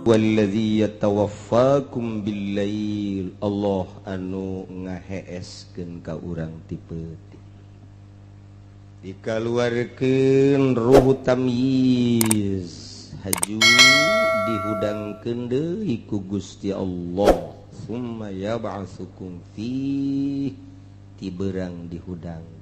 wallazi yatawaffakum billail. Allah anu ngaheeskeun ka urang ti peuting dikaluarkeun ruh tamyiz haju dihudangkeun deui ku Gusti Allah summa yab'atsukum fi ti beurang dihudangkeun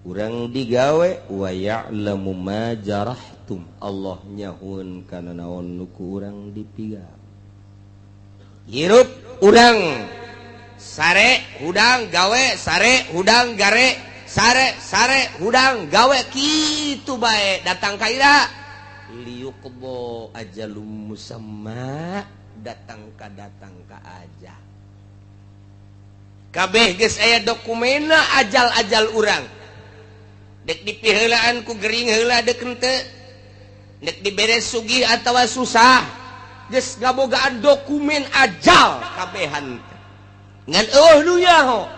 urang digawe wa ya'lamu ma jarahtum Allah nyahueun kana naon nu ku urang dipigawe hirup urang sare hudang gawe sare hudang gare sare hudang gawe kitu bae datang ka ira liyuqbo ajalum musamma datang ka aja kabeh geus aya dokumena ajal-ajal urang dek dipiheulaan ku gering heula deukeun teu dek diberes sugih atawa susah geus ngabogaan dokumen ajal kabehan ngan eueuh nu nyaho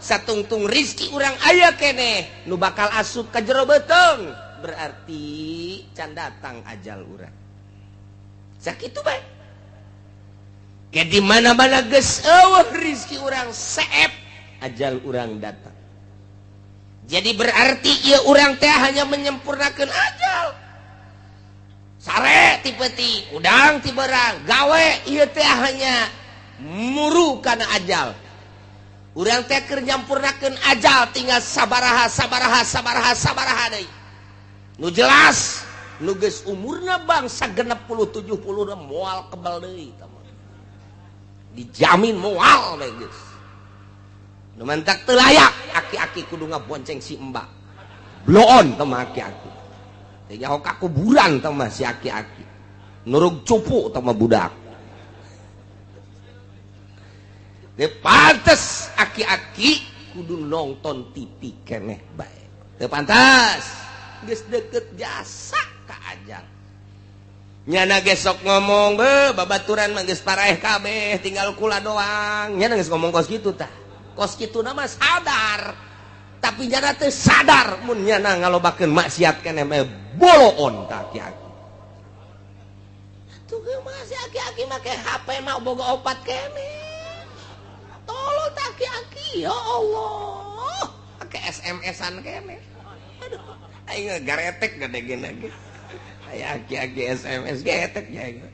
satungtung rizki urang aya keneh nu bakal asup ka jero beuteung berarti can datang ajal urang sakitu bae ke di mana-mana geus eueuh rizki urang seep ajal urang datang jadi berarti ieu urang teh hanya menyempurnakeun ajal sare ti peuting udang ti beurang gawe ieu teh hanya muru kana ajal urang teh keur nyampurnakeun ajal tinggal sabaraha deui nu jelas nu geus umurna bangsa 60-70 moal kebal deui dijamin moal we geus nu mantak teu layak aki-aki kudu ngabonceng si embak bloon teh mah aki-aki teh nyaho ka kuburan teh mah si aki-aki nurug cupu teh mah budak teu pantes aki-aki kudu nonton TV keneh bae teu pantas geus deukeut jasa ka ajal nyana gesok ngomong babaturan mah geus paraeh kabeh tinggal kula doang nyana geus ngomong kos kitu tah kos kituna mah sadar tapi nyana teu sadar mun nyana ngalobakeun maksiat keneh mah boloon tah aki-aki atuh ge mah si aki-aki make HP mah boga opat keneh tolong tah aki-aki ya Allah make SMS-an keneh aduh aing garetek gadegena ge aya aki-aki SMS getek ya.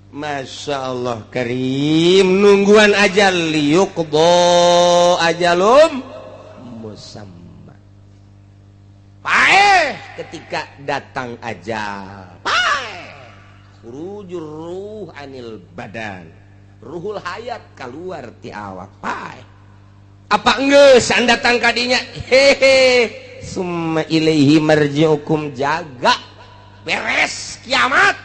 Masya Allah karim nungguan ajal liyuqdo ajalum musamma paeh ketika datang ajal paeh khurujur ruh anil badan ruhul hayat keluar ti awak paeh apa geus an datang ka dinya hehe summa ilaihi marji'ukum jaga beres kiamat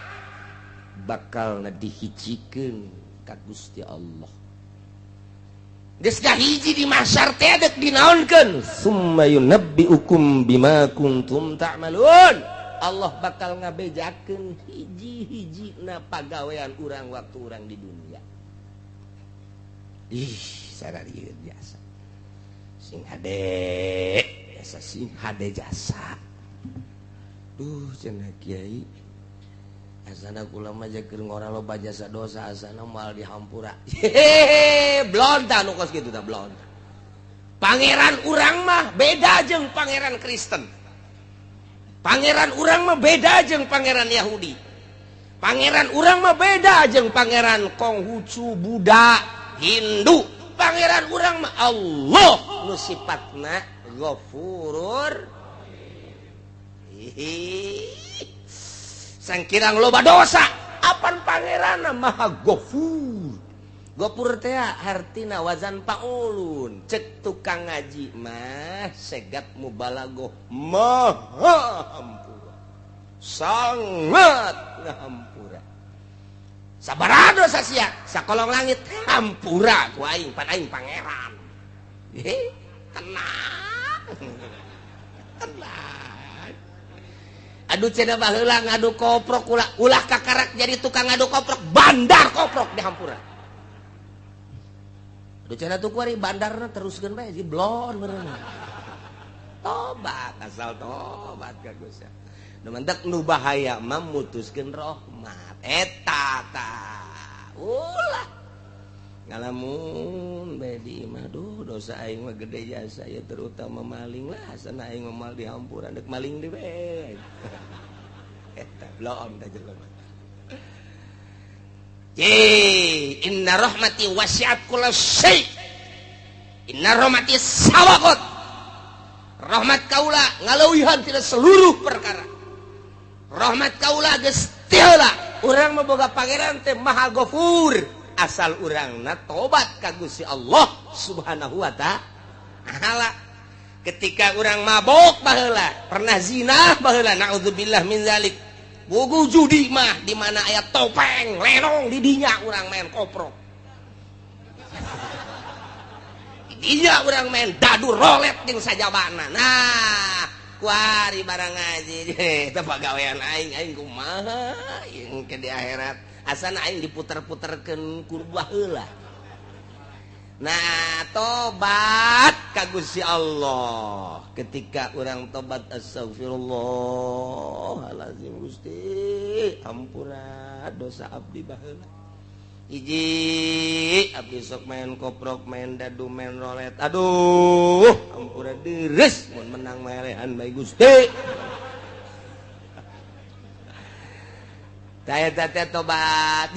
bakal dihijikeun ka Gusti Allah geus hiji di mahsyar teh dek dinaonkeun summa yunabbiukum bima kuntum ta'malun Allah bakal ngabejakeun hiji-hijina pagawean urang waktu urang di dunia ih sararieu biasa sing hade biasa sing hade jasa cenah kiai asana kula mah keur ngora loba jasa dosa asana moal dihampura blon tah nu kos kitu tah blon pangeran urang mah beda jeung pangeran Kristen pangeran urang mah beda jeung pangeran Yahudi pangeran urang mah beda jeung pangeran Konghucu Buddha Hindu pangeran urang mah Allah nu sifatna Ghafurur sangkirang loba dosa apan pangeranna maha Ghafur Ghafur teh artina wazan paulun cek tukang ngaji mah segat mubalaghah maha hampura sangat ngahampura sabaraha dosa sia sakolong langit hampura ku aing pan aing pangeran tenang aduh cenah baheula ngadu koprok ulah kakarak jadi tukang ngadu koprok bandar koprok di hampura aduh cenah tuh kuari bandarna teruskeun bae ji blon meureun tobat asal tobat ka Gusti mentek nu bahaya memutuskeun rahmat eta ulah ngalamun bedi mah dosa aing mah gede jasa ya terutama maling lah sana aing mah mal dihampuran dek maling di we eta belum da jelema inna rahmati wasi'at kulla syai inna rahmati sabaqat rahmat kaula ngaleuwihan tina seluruh perkara rahmat kaula geus tiheula urang mah boga pangeran teh Maha Ghafur asal urangna tobat ka Gusti Allah Subhanahu wa ta'ala ketika urang mabok baheula pernah zina baheula naudzubillah min zalik bogo judi mah di mana aya topeng lenong di dinya urang main koprok di dinya urang main dadu rolet jeung sajabana nah kuari barang ngaji teh pagawean aing kumaha yang ke di akhirat asana aing diputer-puterkeun ku baheula nah tobat ka Gusti Allah ketika urang tobat astagfirullahalazim Gusti ampura dosa abdi baheula hiji abdi sok main koprok main dadu main rolet aduh ampura deres mun menang melehan bae Gusti saya teh tobat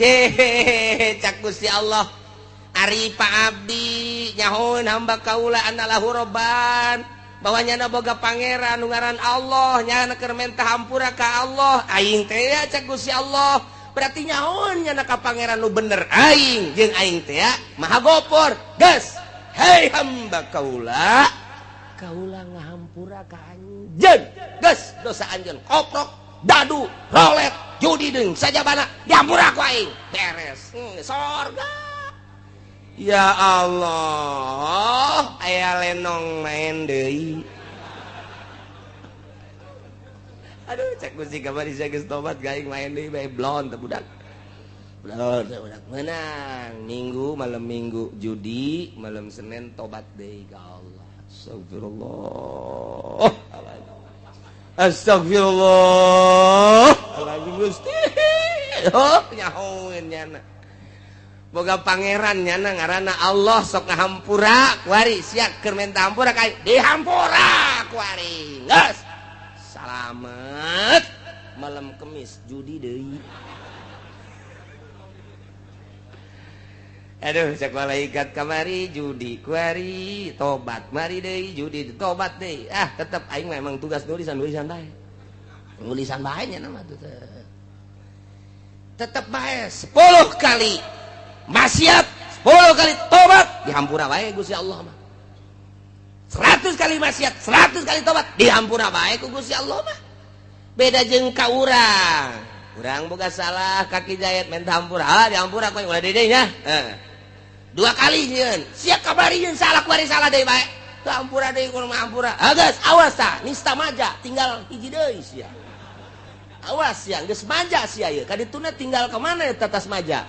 cak Gusti Allah ari Pak Abdi nyahoun hamba kaula anallahu robban bahwa nyana boga pangeran nu ngaran Allah nyana keur menta hampura ka Allah aing teh ya cak Gusti Allah berarti nyahoun nyana ka pangeran nu bener aing jeung aing teh ya Maha Ghafur geus hei hamba kaula ngahampura ka anjeun geus dosa anjeun koprok dadu rolet judi deung sajabana diampura ku aing beres sorga ya Allah aya lenong main deui aduh cek Gusti kamari geus tobat ka aing main deui bae blon teh budak menang minggu malam minggu judi malam Senin tobat deui ka Allah astagfirullah astagfirullah Gusti oh nyahoeun nyana boga pangeran nyana ngaranna Allah sok ngahampura kuari sia keur menta hampura ka dihampura kuari geus salamet malam Kemis judi deui aduh cek malaikat kamari judi kuari tobat mari deui judi tobat deui tetep aing memang tugas nulisan bae nulisan bae nya nama tuh tetep bae 10 kali maksiat 10 kali tobat dihampura bae Gusti Allah mah 100 kali maksiat 100 kali tobat dihampura bae ku Gusti Allah mah beda jeung ka urang boga salah kaki jahit menta hampura dihampura ku ulah deui nya 2 kali nyeun sia kabari nyeun salah kuari salah deui bae hampura deui kudu ngahampura geus awas tah nista maja tinggal hiji deui sia awas ya geus maja sia ieu kadituna tinggal ka mana eta tas maja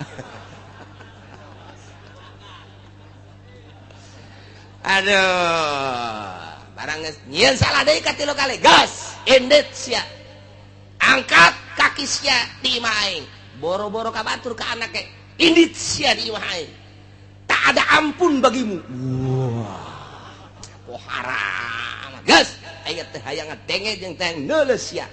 aduh barang geus nyeun salah deui ka 3 kali gas endet sia angkat kaki sia di imah aing boro-boro ka batur ka anake indit sia di imah aing tak ada ampun bagimu wah haram gas aya teh hayang ngadenge jeung teh neuleus sia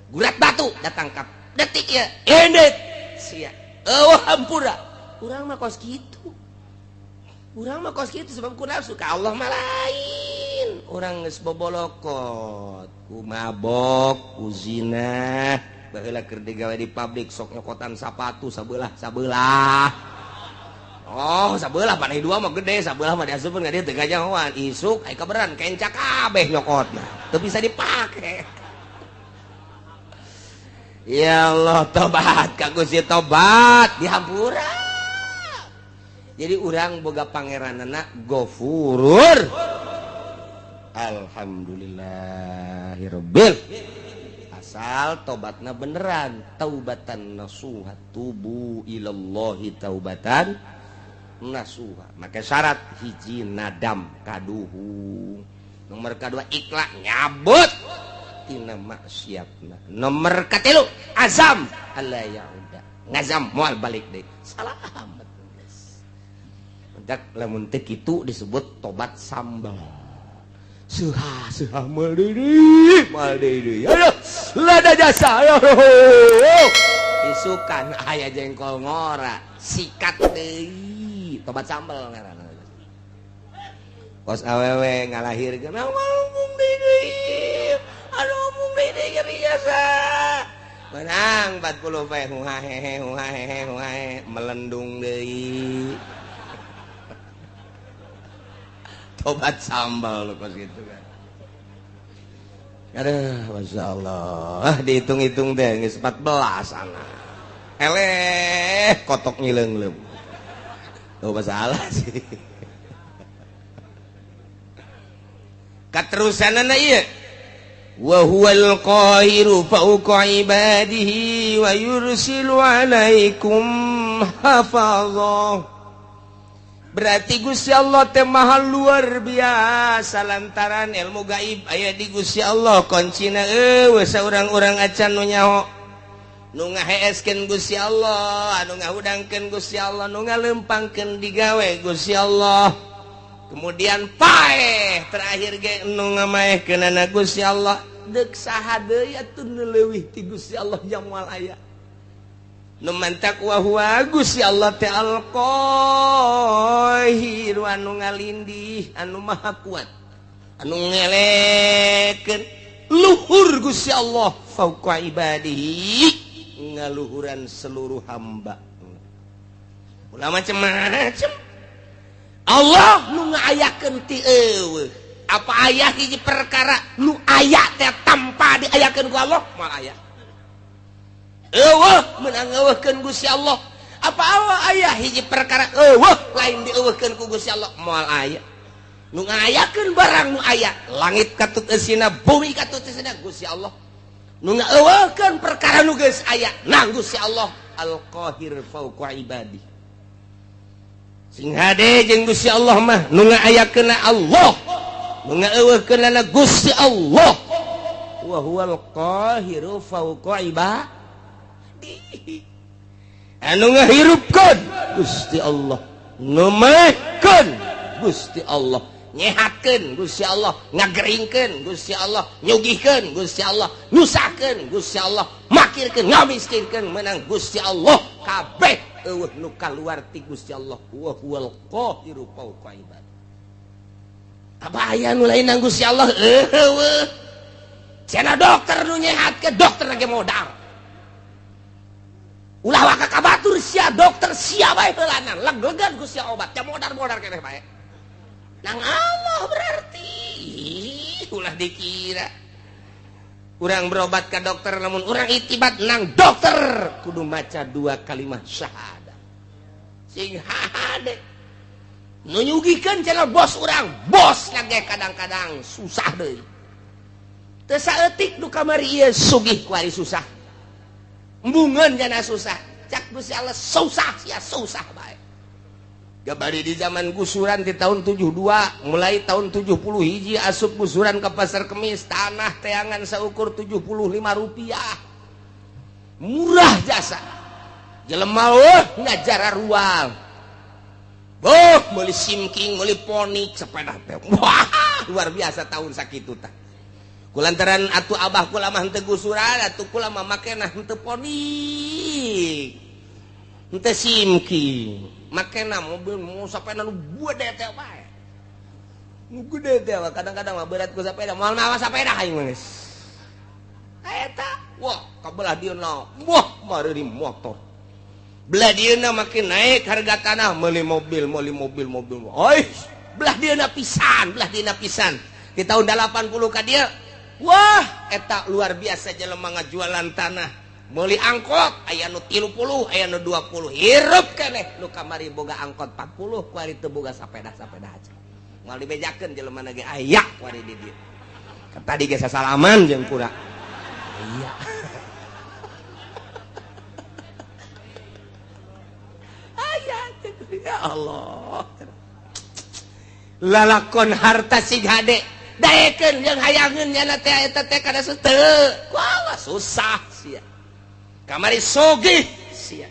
gurat batu datang ka detik ya endet sia eueuh hampura urang mah kos kitu sebab ku nafsu ka Allah mah lain urang geus bobolokot ku mabok ku zina baheula keur digawe di pabrik sok nyokotan sapatu sabelah oh sabelah panai 2 mah gede sabelah mah diasupkeun ka dieu teu gajahoan isuk aya kaberan kencak kabeh nyokotna teu bisa dipake ya Allah tobat ka Gusti tobat dihampura jadi urang boga pangeranana Ghafurur alhamdulillahirabbil asal tobatna beneran taubatan nasuha tubu ilallahi taubatan nasuha maka syarat hiji nadam kaduhu nomor kedua ikhlas nyabut tina maksiatna. Nomor katilu azam alla yauda. Ngazam moal balik deui. Salamet geus. Mendak lamun teu kitu disebut tobat sambal. Suha mal deui. Aduh, lada jasa. Isukan aya jengkol ngora, sikat deui. Tobat sambal ngaranna. Kos awewe ngalahirkeun ngomong deui. Anu ngomong deui ge biasa. Menang 40 pe huhahe melendung deui. Tobat sambal kos gitu kan. Aduh, masyaallah. Dihitung-hitung teh geus 14 ana. Eleh kotok ngileungleum. Tuh masalah sih. Katerusanana ieu wa huwal qahiru fawqa ibadihi wa yursilu alaikum hafazah. Berarti Gusti Allah teh maha luar biasa lantaran ilmu gaib aya di Gusti Allah kuncina eueuh saurang-urang acan nu nyaho nu ngaheeskeun Gusti Allah anu ngahudangkeun Gusti Allah nu ngalempangkeun digawe Gusti Allah. Kemudian paeh terakhir ge nu ngamaehkeunana Gusti Allah deuk saha deui atuh nu leuwih ti Gusti Allah yang moal aya nu mantak wa huwa Gusti Allah teh al-qahir anu ngalindih anu maha kuat anu ngelekeun luhur Gusti Allah fauqa ibadihi ngaluhuran seluruh hamba. Ulah macam-macam Allah nu ngaayakeun ti eueuh. Apa aya hiji perkara nu aya teh tanpa diayakeun ku Allah moal aya. Eueuh meunang ngeuweuhkeun Gusti Allah. Apa aya hiji perkara eueuh lain dieuweuhkeun ku Gusti Allah moal aya. Nu ngaayakeun barang nu aya, langit katut eusina, bumi katut eusina Gusti Allah. Nu ngeuweuhkeun perkara nu geus aya, nah Gusti Allah Al-Qahir fauqa ibadi. Sing hade jeung Gusti Allah mah nu ngaayakeunna Allah nu ngeuweuhkeunna Gusti Allah wa huwal qahiru fauqa ibadihi anu ngahirupkeun Gusti Allah nu maehkeun Gusti Allah nyehatkeun Gusti Allah ngageringkeun Gusti Allah nyugihkeun Gusti Allah nyusahkeun Gusti Allah makirkeun ngamiskinkeun meunang Gusti Allah kabeh eueuh nu kaluar ti Gusti Allah wa huwal qahiru fauqa ibad. Apa aya nu lain nang Gusti Allah eueuh cenah dokter nu nyehatkeun dokter lagi modal ulah waka kabatur sia dokter sia bae heulanan leglegan Gusti obat ca modal-modal keneh bae nang Allah berarti ulah dikira urang berobat ka dokter namun urang itibat nang dokter kudu maca 2 kalimat syahadat sing hade nu nyugikeun cenah bos urang bos lage kadang-kadang susah deui teu saeutik nu kamari ieu sugih ku ari susah embungeun jana susah cak Gusti Allah susah sia susah bae gabari di zaman gusuran di tahun 72 mulai tahun 70 hiji asup gusuran ke pasar kemis tanah teangan saukur 75 rupiah murah jasa jelema ngajar rual boh meuli simking meuli ponik sepeda teh wah luar biasa tahun sakitu tah kulantaran atuh abah kula mah henteu gusuran atuh kula mah makena henteu ponik henteu simking makena mobil mau sepeda nu gede teh bae nu gede teh kadang-kadang mah berat ku sepeda moal mawa sepeda aing geus eta wah kabelah dieuna wah mari motor belah dieuna makin naik harga tanah meuli mobil oi belah dieuna pisan di tahun 80 ka dieu wah eta luar biasa jelema ngajualan tanah meuli angkot aya nu 30 aya nu 20 hirup keneh nu kamari boga angkot 40 ku ari teu boga sapeda aja moal dibejakeun jelema ge aya ku ari di dieu tadi ge sasalaman jeung pura iya aya ya Allah lalakon harta sig hade daekeun yang hayangeun nyana teh eta teh kada teu wah susah sia kamari sogih sia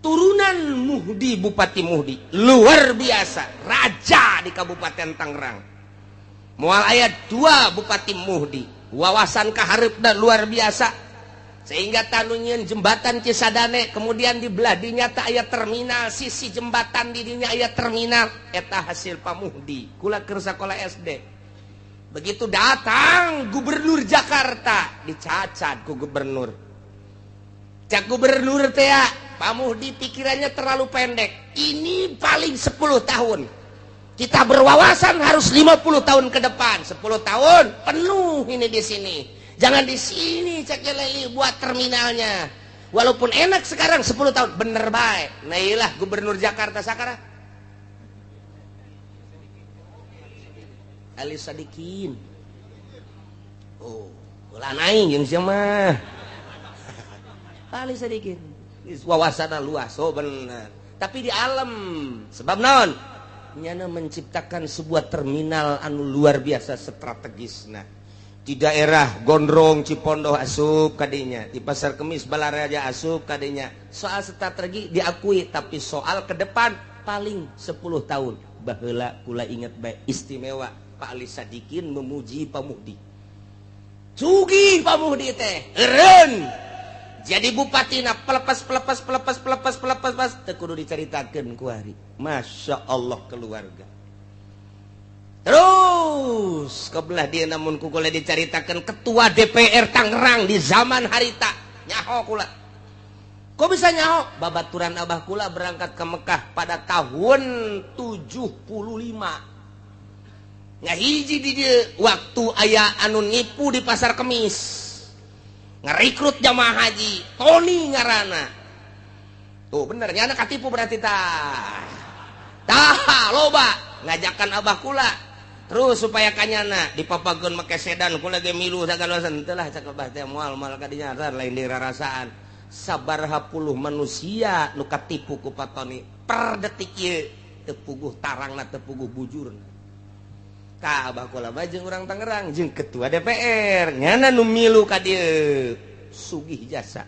turunan Muhdi Bupati Muhdi luar biasa raja di Kabupaten Tangerang moal aya 2 Bupati Muhdi wawasan kahareupna luar biasa sehingga tanunyeun jembatan Cisadane kemudian di belah dinya teh aya terminal sisi jembatan di dinya aya terminal eta hasil pamuhdi kula keur sakola SD begitu datang gubernur Jakarta dicacat ku gubernur cak gubernur teh pamuhdi pikirannya terlalu pendek ini paling 10 tahun kita berwawasan harus 50 tahun ke depan 10 tahun penuh ini di sini jangan di sini cek leli buat terminalnya. Walaupun enak sekarang 10 tahun bener baik. Nah iyalah gubernur Jakarta sakara. Ali Sadikin. Oh, ulah naik jeung sia mah. Ali Sadikin. Wawasanna luas, oh bener. Tapi di alam sebab naon? Nyana menciptakan sebuah terminal anu luar biasa strategisna. Di daerah Gondrong Cipondoh asup kadinya di Pasar Kemis Balaraja asup kadinya soal strategi diakui tapi soal ke depan paling 10 tahun baheula kula inget bae istimewa Pak Ali Sadikin memuji Pamuhdi sugih Pamuhdi teh eureun jadi bupatina pelepas teu kudu dicaritakeun ku ari Masya Allah keluarga terus kebelah dia namun kukula diceritakan ketua DPR Tangerang di zaman harita nyaho kula kok bisa nyaho babaturan abah kula berangkat ke Mekah pada tahun 75 ngahiji di dia waktu aya anu nipu di Pasar Kemis ngerekrut jamaah haji Tony ngarana tuh bener nyana katipu berarti tah loba ngajakan abah kula terus supaya kanyana dipapageun make sedan kula ge milu sagala teu lah cak abah teh moal kadinya lain dirarasaan sabaraha puluh manusia nu katipu ku Patoni per detik ieu teu puguh tarangna teu puguh bujurna ka abah kula mah jeung urang Tangerang jeung ketua DPR nyana nu milu ka dieu sugih jasa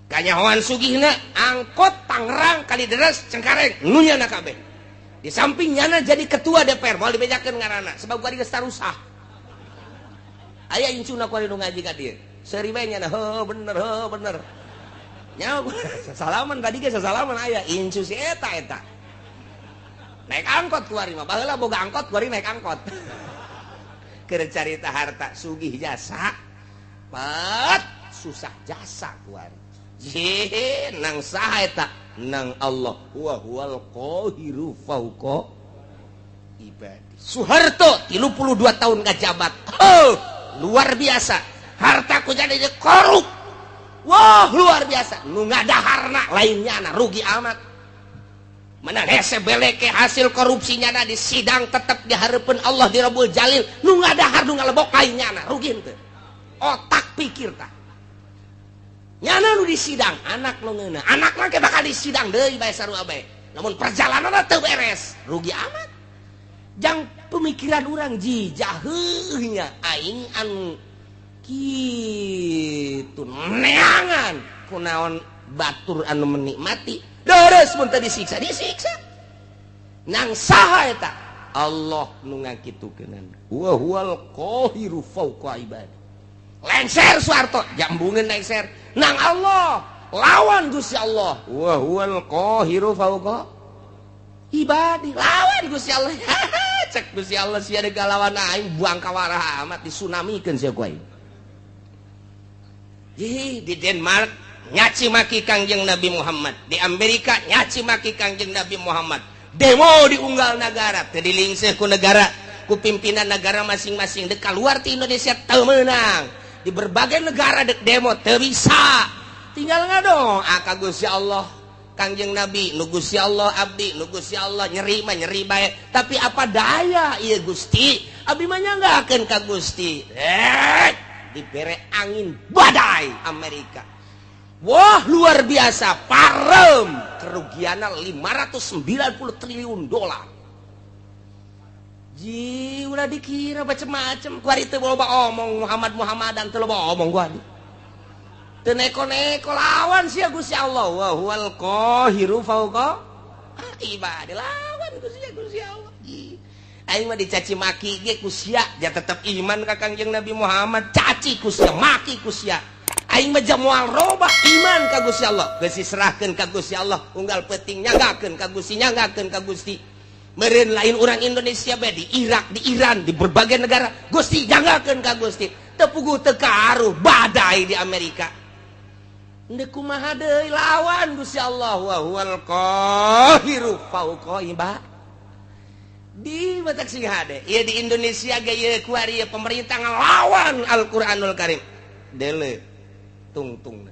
kanyahoan sugihna angkot Tangerang Kalideres Cengkareng nu nyana kabeh di sampingnya jadi ketua DPR mau dibejakeun ngaranna sebab gua geus tarusah aya incuna ku nu ngaji ka dieu seuri bae nya bener nya salaman tadi ge salaman aya incu si eta naik angkot ku ari mah baheula boga angkot ku ari naik angkot keur carita harta sugih jasa pat susah jasa ku ari nang saha eta nang Allah wa huwal qahiru fauqa ibadi Soeharto 32 tahun ngajabat luar biasa hartaku jadi korup wah luar biasa nu ngadaharna lainnya rugi amat menang hese beleke hasil korupsinya di sidang tetap dihareupeun Allah di Rabbul Jalil nu ngadahar nu ngalebok lainnya rugi henteu otak pikir tah nyana nu disidang anak lo ngeuna anak mah bakal disidang deui bae sarua bae namun perjalananna teu beres rugi amat jang pemikiran urang jijah heuh nya aing anu kitu neangan kunaon batur anu menikmati deres mun teu disiksa nang saha eta Allah nu ngakitukeun wa huwal qahiru fauqa ibadi lenser Soeharto jambungeun lenser nang Allah lawan Gusti Allah wa huwal qahiru fauqa ibadi lawan Gusti Allah cek Gusti Allah sia dega lawan aing buang kawaraha amat disunamikeun sia ku aing di Denmark nyaci maki Kangjeng Nabi Muhammad di Amerika nyaci maki Kangjeng Nabi Muhammad demo di unggal negara teu dilingseuh ku negara ku pimpinan negara masing-masing dek kaluar ti Indonesia teu meunang di berbagai negara dek demo teu bisa tinggal ngadoa ka Gusti Allah Kangjeng Nabi nu Gusti Allah abdi nu Gusti Allah nyeri mah nyeri bae tapi apa daya ieu Gusti abdi mah nyanggakeun ka Gusti dibere angin badai Amerika wah luar biasa parem kerugianna $590 triliun ji ulah dikira macam-macam ku ari teu loba omong Muhammadan teu loba omong gua teu neko-neko lawan sia Gusti Allah wa huwal qahiru fauqa ibadi lawan Gusti Allah aing mah dicaci maki ge ku sia ja tetep iman ka Kangjeng Nabi Muhammad caci ku sia maki ku sia aing mah moal robah iman ka Gusti Allah geus diserahkeun ka Gusti Allah unggal peuting nyanggakeun ka Gusti meureun lain orang Indonesia bae di Irak di Iran di berbagai negara Gusti nyanggakeun ka Gusti teu puguh teu kaaruh badai di Amerika endeu kumaha deui lawan Gusti Allah wa huwal qahiru fauqa ibad di batak sing hade ieu di Indonesia ge ieu ku ari pemerintah ngalawan Al-Qur'anul Karim dele tungtung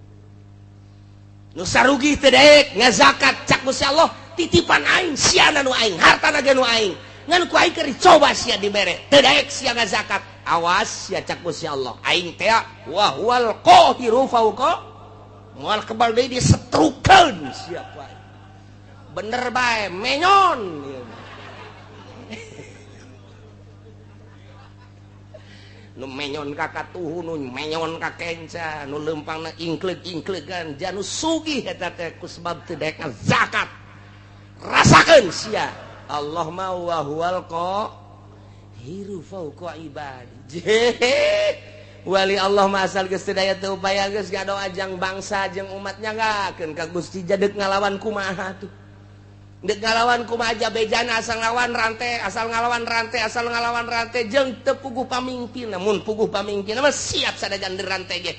nu sarugi teu daek ngazakat cak Gusti Allah titipan aing sia nu aing hartana ge nu aing ngan ku aing keur dicoba sia dibere teu daek sia ngazakat awas sia cak Gusti Allah aing teh wa huwal qahiru fauqa moal kebal deui disetrukeun sia ku aing bener bae menyon nu menyon ka katuhu nu menyon ka kenca nu leumpangna ingkleug-ingkleugan janu sugih eta teh ku sebab teu daek zakat rasakeun sia Allah ma wa huwal qahiru fauqa ibadi wali Allah ma asal geus teu daya teu upaya geus gado ajang bangsa jeung umat nyanggakeun ka Gusti jadeg ngalawan kumaha tuh deuk ngalawan kumaha aja bejana asal ngalawan rantai jeung teu puguh pamimpin mun puguh pamimpin mah siap sadajan di rantai ge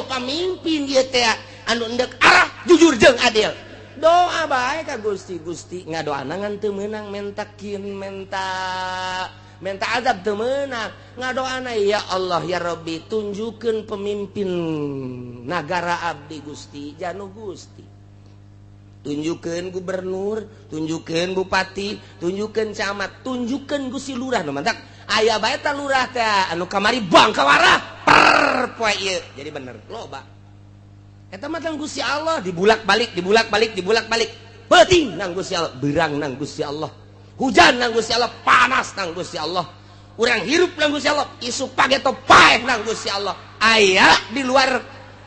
pamimpin ieu teh anu endek arah jujur jeung adil doa bae ka Gusti ngadoana ngan teu meunang menta azab teu meunang ngadoana ya Allah ya Rabbi tunjukkeun pemimpin nagara abdi Gusti janu Gusti tunjukkeun gubernur tunjukkeun bupati tunjukkeun camat tunjukkeun Gusti lurah nu mantap aya bae ta lurah teh anu kamari bang kawarah per poe ieu jadi bener loba eta mah nang Gusti Allah dibulak-balik peuting nang Gusti Allah beurang nang Gusti Allah hujan nang Gusti Allah panas nang Gusti Allah urang hirup nang Gusti Allah isu pageto paeh nang Gusti Allah aya di luar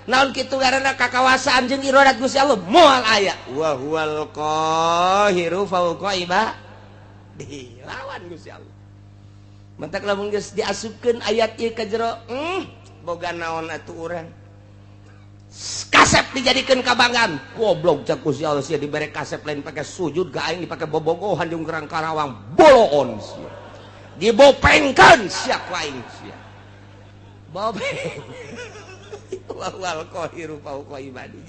naon kitu ngaranna kakawasaan jeung iradat Gusti Allah moal aya wa huwal qahiru fauqa ibadi lawan Gusti Allah mentak lamun geus diasupkeun ayat ieu ka jero boga naon atuh urang kasep dijadikeun kabanggan goblok cak Gusti Allah sia dibere kasep lain pake sujud ka aing dipake bobogohan jeung kerang karawang boloon sia dibopengkeun sia ku aing sia bobeng wal qahiru fauqa ibadi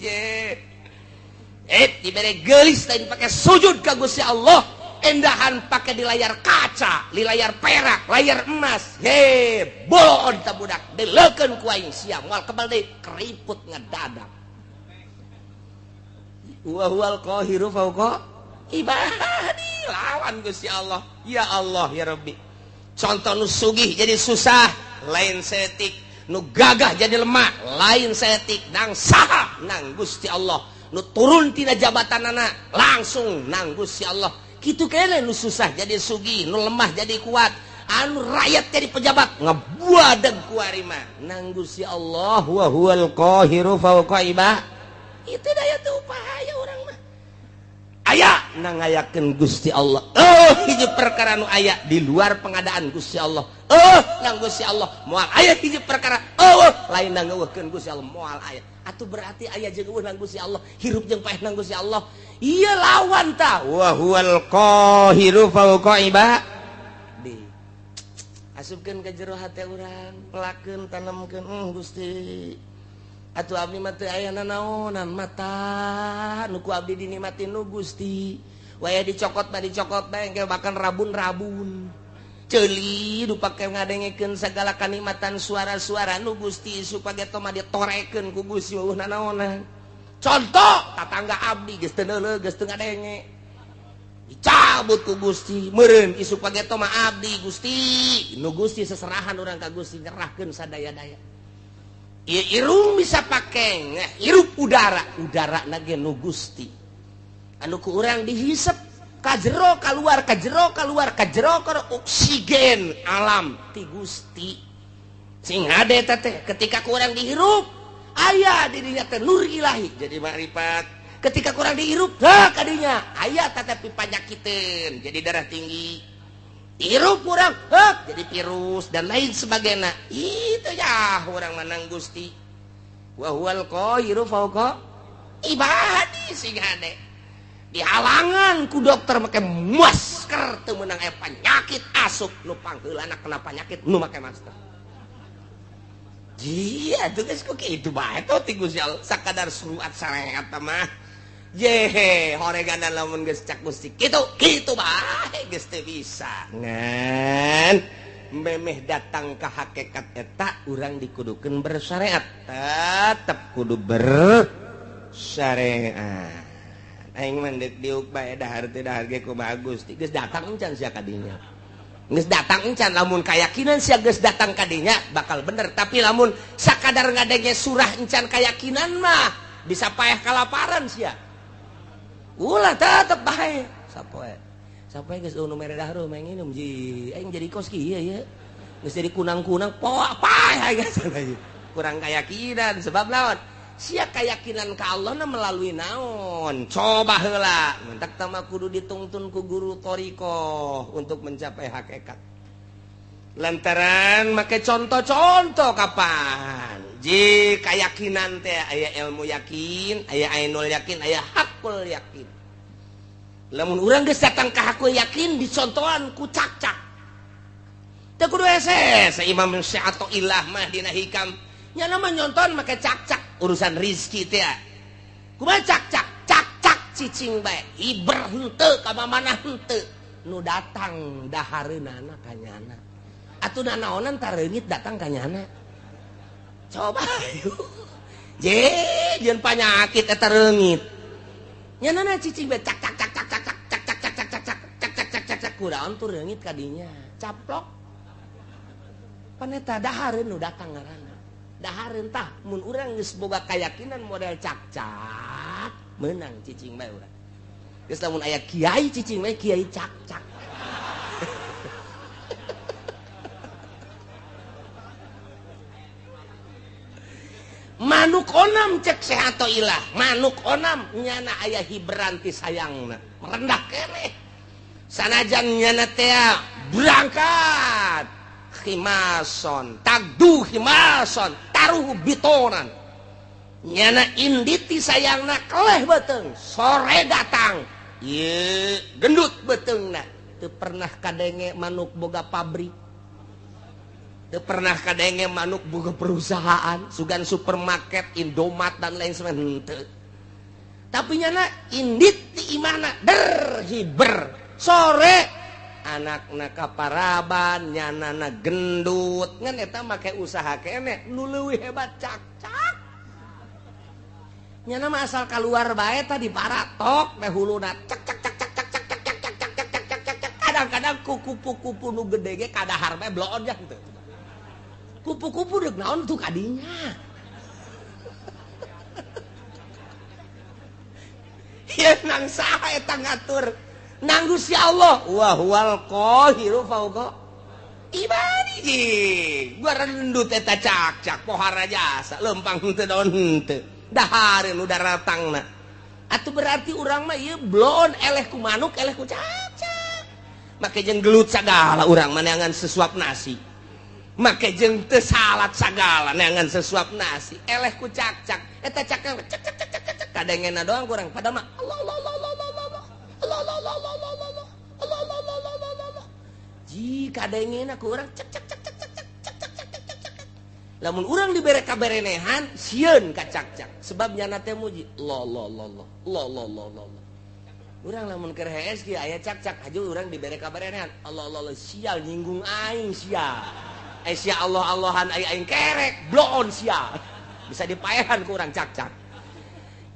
dibere geulis lain pake sujud ka Gusti Allah endahan pake di layar kaca di layar perak layar emas boloon ta budak deleukeun ku aing sia moal kebal deui keriput ngedadak wa huwal qahiru fauqa ibadi lawan Gusti Allah ya Rabbi contoh nu sugih jadi susah lain setik nu gagah jadi lemah lain setik nang saha nang Gusti Allah nu turun tina jabatanana langsung nang Gusti Allah kitu keneh nu susah jadi sugih nu lemah jadi kuat anu rakyat jadi pejabat ngebuadeg ku ari mah nang Gusti Allah wa huwal qahiru fauqa ibadi itu daya teu upaya urang mah aya nang ngayakeun Gusti Allah hiji perkara nu aya di luar pengadaan Gusti Allah nang Gusti Allah moal aya hiji perkara lain nang ngeuweuhkeun Gusti Allah moal aya atuh berarti aya jeung eueuh nang Gusti Allah hirup jeung paeh nang Gusti Allah ieu lawan ta wa huwal qahiru fauqa ibadi asupkeun ka jero hate urang pelakeun tanemkeun Gusti atuh abdi mah teu aya nanaonan mata nu ku abdi dinikmatin nu Gusti waya dicokot bae engke bahkan rabun-rabun ceuli nu pake ngadengekeun sagala kanikmatan suara-suara nu Gusti supaya mah ditorekeun ku Gusti eueuh nanaonan contoh tatangga abdi geus teu neuleug geus teu ngadenge dicabut ku Gusti meureun isu pageto mah abdi Gusti nu Gusti seserahan urang ka Gusti nyerahkeun sadaya-daya ieu irung bisa pake hirup udara nage nu Gusti anu ku urang dihisep kajero keluar oksigen alam ti Gusti sing hade teh ketika kurang dihirup aya dirinya teh nur ilahi jadi makrifat ketika kurang dihirup kadinya aya tetapi panyakiteun jadi darah tinggi hirup kurang jadi virus dan lain sebagainya itu ya orang menang Gusti wa huwal qahiru fauqa ibadi sing hade dihalangan ku dokter make masker teu meunang aya penyakit asup nu pangheulana kena penyakit nu make masker. Iya tuh geus ku kitu bae tuh ti Gusti Allah sakadar suruat sareat mah. Ye horeganan lamun geus cak Gusti kitu bae geus teu bisa. Ngan memeh datang ka hakikat eta urang dikudukeun bersyariat. Tetep kudu bersyariat. Aing mandek diuk bae dahar teh dahar ge kumaha Gusti geus datang encan sia kadinya geus datang encan lamun kayakinan sia geus datang kadinya bakal bener tapi lamun sakadar ngadenge surah encan kayakinan mah bisa payah kalaparan sia ulah tetep bae sapoe geus nu mere dahar mah nginum ji aing jadi kos kieu ya geus jadi kunang-kunang poa payah geus kurang keyakinan sebab naon sia keyakinan ka Allah na melalui naon coba heula mentak tama kudu ditungtun ku guru thariqah untuk mencapai hakikat lantaran make contoh-contoh kapan ji keyakinan teh aya ilmu yakin aya ainul yakin aya hakul yakin lamun urang geus datang ka hakul yakin dicontohan ku cak-cak teu kudu hese Imam Syafi'i mah dina hikam nya nama nyonton make cak-cak urusan rizki teh kumaha cak-cak cicing bae iber henteu ka mana henteu nu datang dahareunana ka nyana atuh naonan tareungit datang ka nyana coba jeun panyakit eta reungit nyana cicing bae cak kunaon tuh reungit ka dinya caplok paneta dahareun nu datang ngaranna dahareun tah mun urang geus boga keyakinan model cak-cak meunang cicing bae urang geus lamun aya kiai cicing bae kiai cak-cak manuk onam cek sehato ilah manuk onam nyana aya hibran ti sayangna merendah keneh sanajan nyana teh berangkat khimason tagdu khimason taruh bitonan nyana inditi sayangna keleh beteung sore datang ye gendut beteungna teu pernah kadenge manuk boga pabrik teu pernah kadenge manuk boga perusahaan sugan supermarket Indomaret dan lain sebagainya tapi nyana indit ti imahna hiber sore anakna kaparaban nyanana gendut ngan eta make usaha keneh nu leuwih hebat cak-cak nyana mah asal kaluar bae tah diparatok teh huluna cak kadang-kadang kupu-kupu nu gede ge kadahar bae bloon jak teu kupu-kupu deuk naon tuh kadinya ya nang saha eta ngatur nang Gusti Allah wa huwal qahiru fauqa ibadi gua rendut eta cak-cak pohara jasa lempang teu daun henteu dahareun nu daratangna atuh berarti urang mah ieu blon eleh ku manuk eleh ku cak-cak make jeung gelut sagala urang mah neangan sesuap nasi make jeung teu salat sagala neangan sesuap nasi eleh ku cak-cak eta cak-cak kadengena doang kurang padahal mah Allah jika kadengena ku urang cek lamun urang dibere kaberenehan sieun ka cak-cak sebab nyana teh muji lo urang lamun keur hees kieu aya cak-cak haju urang dibere kaberenehan Allah sial nyinggung aing sial sia Allah-Allahan aing kerek bloon sial bisa dipaehan ku urang cak-cak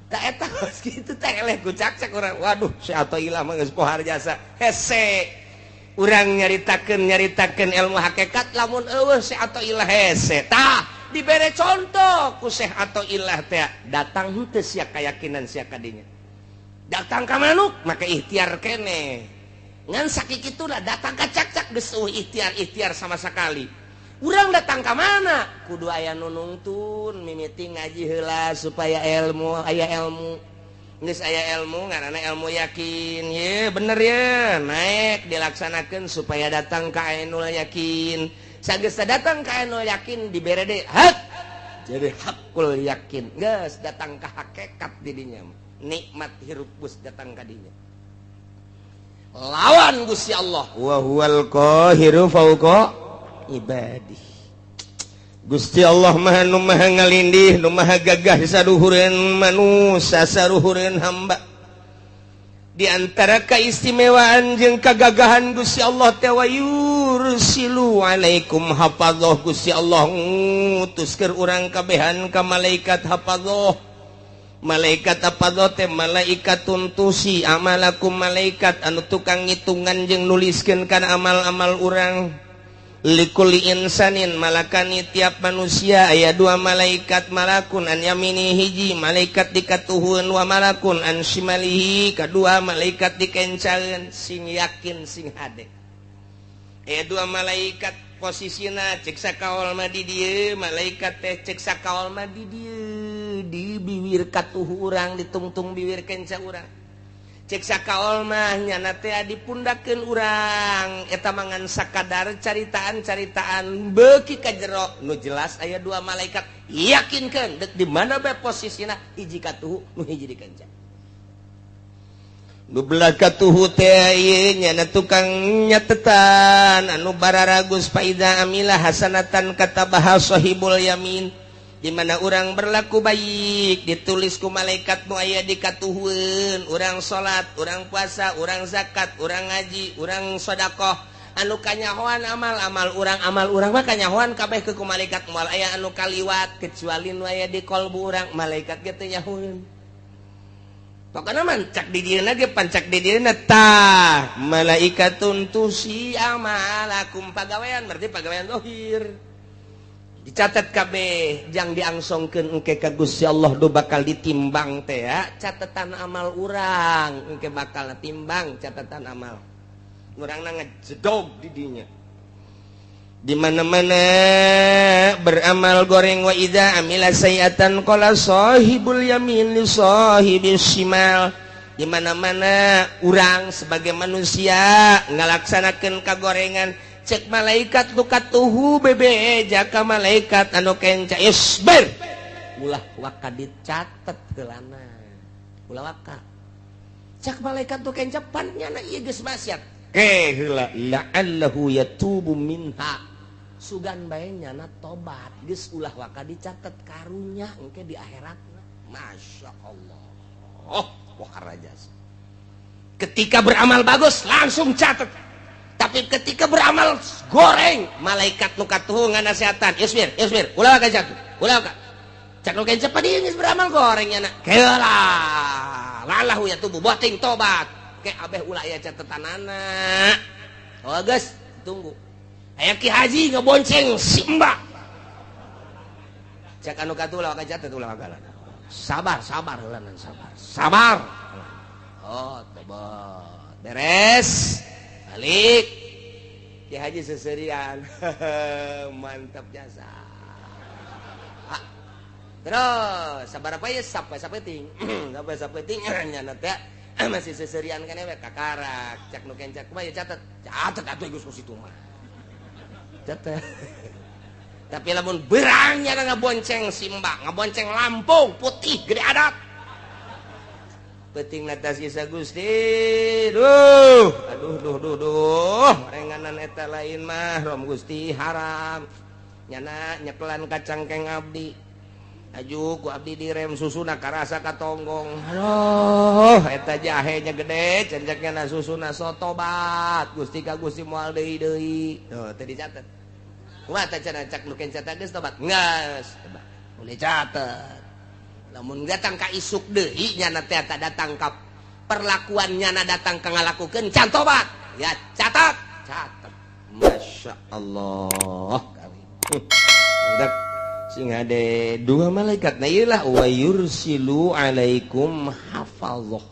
tak eta kitu teh eleh ku cak-cak urang waduh si atoh ilah mah geus pohar jasa hese urang nyaritakeun ilmu hakikat lamun eueuh si atoh ilah hese tah dibere contoh ku Syekh Athaillah teh datang henteu sia keyakinan sia kadinya datang ke manuk maka ikhtiar kene ngan sakit itulah datang ke cak-cak geus ikhtiar sama sekali urang datang ke mana kudu aya nu nuntun mimiti ngaji heula supaya aya ilmu geus aya ilmu ngaranna ilmu yakin ye bener ya naik dilaksanakeun supaya datang ka ainul yakin sageus datang ka ainul yakin dibere deui hak jadi hakul yakin geus datang ka hakikat di dinya nikmat hirup bus datang ka dinya lawan Gusti Allah wa huwal qahiru fauqa ibadih Gusti Allah maha nu maha ngalindih nu maha gagah saluhureun manusia saluhureun hamba di antara keistimewaan jeung kagagahan Gusti Allah teh wa yursilu alaikum hafadzah Gusti Allah ngutuskeun urang kabehan ka malaikat hafadzah malaikat hafadzah teh malaikatun tusi amalakum malaikat anu tukang ngitungan jeung nuliskeun kana amal-amal urang likuli insanin malakani tiap manusia aya dua malaikat malakun an yamini hiji malaikat dikatuhun wa malakun an shimalihi kadua malaikat dikencaeun sing yakin sing hade aya dua malaikat posisina cek sakaol mah di dieu malaikat teh cek sakaol mah di dieu di bibir katuh urang ditungtung bibir kenca urang cek sakaol mah nyana teh dipundakeun urang eta mangan sakadar caritaan-caritaan beuki ka jero nu jelas aya dua malaikat yakinkeun deuk di mana bae posisina hiji katuhu nu hiji dikenca nu belah katuhu teh ieu nyana tukang nyatetan anu bararagus faida amilah hasanatan katabaha sahibul yamin di mana orang berlaku baik ditulis ku malaikat nu aya di katuhun orang salat orang puasa orang zakat orang ngaji orang sedekah anu kanyahoan amal urang mah kanyahoan kabeh ku malaikat moal aya anu kaliwat kecuali nu aya di qalbu urang malaikat ge teh nyahoeun pokona mancak di dieuna ge pancak di dieuna tah malaikatun tusi amalakum pagawean berarti pagawean zahir dicatat kabeh jang diangsongkeun engke ka Gusti Allah do bakal ditimbang teh ya catatan amal urang engke bakal timbang catatan amal urangna ngajedog di dinya di mana-mana beramal goreng wa idza amila sayiatan qala sahibul yamin li sahibis shimal di mana-mana urang sebagai manusia ngalaksanakeun kagorengan cek malaikat nu katuhu bebe jaka malaikat anu kenca isbir ulah waka dicatet heulana ulah waka cek malaikat nu kenca pannyana ieu geus maksiat heula la'allahu yatubu minha sugan bae nyana tobat geus ulah waka dicatet karunya engke di akhiratna masyaallah wah rajas ketika beramal bagus langsung catet tapi ketika beramal goreng malaikat nu katuhu nganasehatan isbir ulah ka jatuh ulah ka cak nu kenca padi geus beramal goreng nya keula lalahu ya tubuh boting tobat ke abeh ulah aya catetanana oh geus tunggu aya ki haji ngebonceng simba cak anu katuh ulah ka catet ulah ka sabar heula sabar oh tobat beres balik Ki Haji seserian mantap jasa terus sabar apa ya sampai ting sampai ting nyana teh masih seserian kan we kakarak cak nu kencak mah ya catet atuh geus situ mah catet tapi lamun berang nyana ngabonceng simba ngabonceng Lampung putih gede adat penting natas kisah Gusti aduh renganan eta lain mah rom Gusti haram nyana nyekelan kacangkeng abdi aju ku abdi direm susuna karasa katonggong aduh eta jahenya gede cenjekna susuna sotobat Gusti ka Gusti moal deui tuh teh dicatet kumaha teh cenah cak nu kenca teh geus tobat geus boleh catet lamun datang ka isuk deui nyana teh datang ka perlakuan nyana datang ka ngalakukeun can tobat ya catat masyaallah kali mantap sing hade dua malaikat na ieu lah wa yursilu alaikum hafazah